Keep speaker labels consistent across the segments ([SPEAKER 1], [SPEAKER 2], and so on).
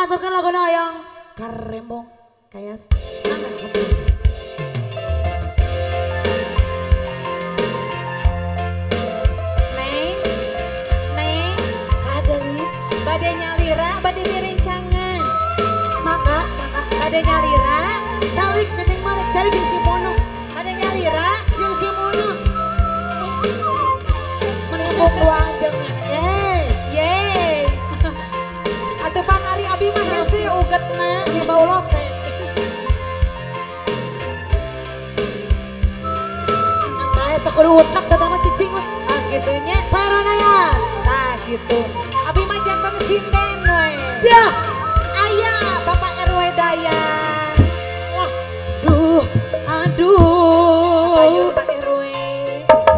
[SPEAKER 1] ngaturkan lagu yang karembong kayak
[SPEAKER 2] Bade nyalira, bade direncangan.
[SPEAKER 1] maka
[SPEAKER 2] Bade nyalira,
[SPEAKER 1] calik neneng mana calik yang si mono
[SPEAKER 2] bade nyalira.
[SPEAKER 1] yang si mono menembok ruang jangan
[SPEAKER 2] Yeay. Atuh panari abi mah hese ugetna.
[SPEAKER 1] di bau lope nah itu kudu utak datang mah cicing mah
[SPEAKER 2] Ah gitunya.
[SPEAKER 1] paranayan
[SPEAKER 2] Nah gitu. Abi mah jantan sinden we.
[SPEAKER 1] dah
[SPEAKER 2] Ayah Bapak RW Dayan.
[SPEAKER 1] wah duh aduh
[SPEAKER 2] Ayo Pak RW.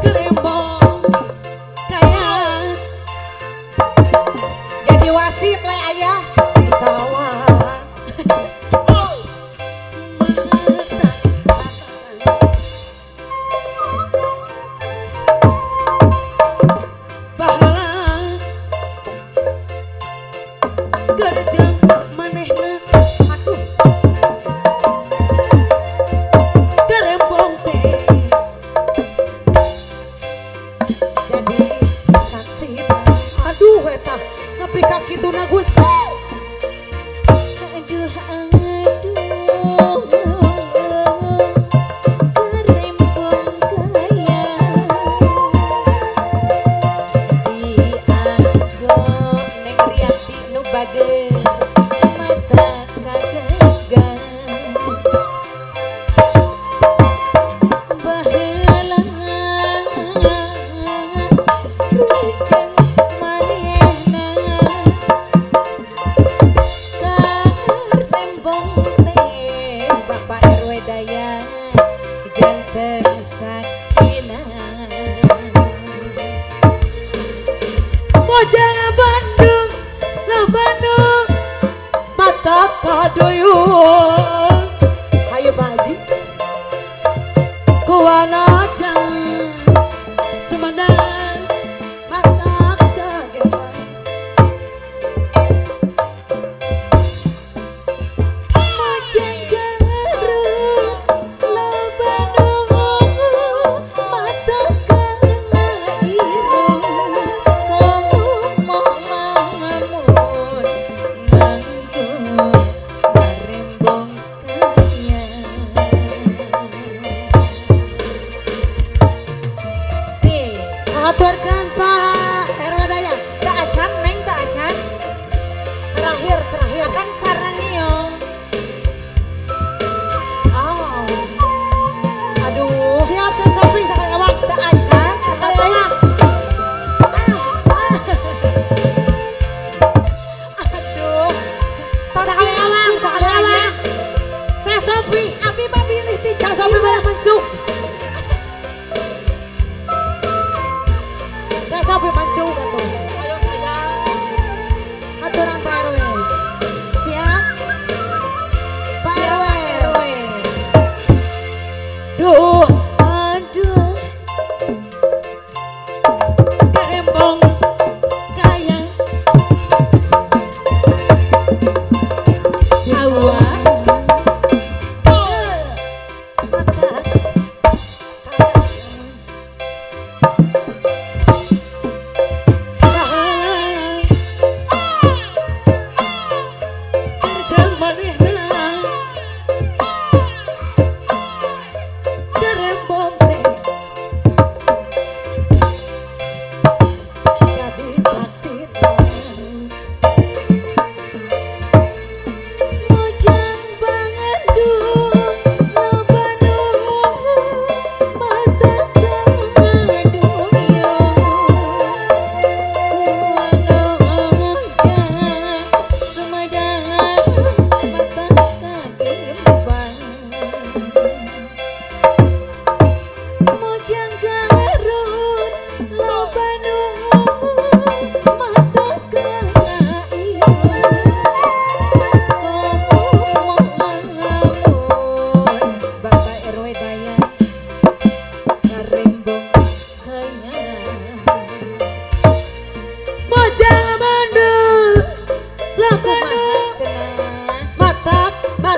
[SPEAKER 1] kerembong kayak
[SPEAKER 2] Jadi wasit we ayah.
[SPEAKER 1] di sawah bahala kerja manehna aduh kerembong teh jadi saksi aduh eta nepi ka kituna Gusti
[SPEAKER 2] Aduh kerembong kaya di anggo neng Riati nu bageus mata kagegas baheula rujeng manehna karembong teh Bapak RW Dayan janten saksina.
[SPEAKER 1] Bojang Bandung lah Bandung mata kaduyung hayu baji kuana jang semenang mata kagetan
[SPEAKER 2] Mojang garuk lo Bandung mata kana irung kamu moh lamun nanggung karembong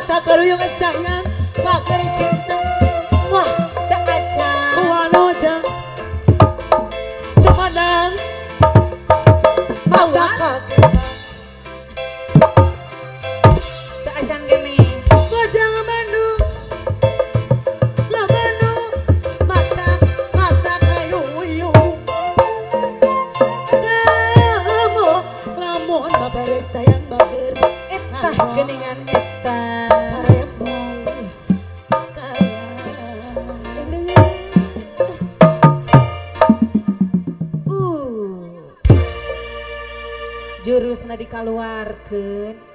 [SPEAKER 1] mata karuyung sayang pakai cinta wah
[SPEAKER 2] tak aja
[SPEAKER 1] kuanoja Sumedang mata
[SPEAKER 2] tak aja gini
[SPEAKER 1] Kojang Bandung lah Bandung mata karuyung lamun baberes sayang bager
[SPEAKER 2] etah geningan etah jurusna dikaluarkeun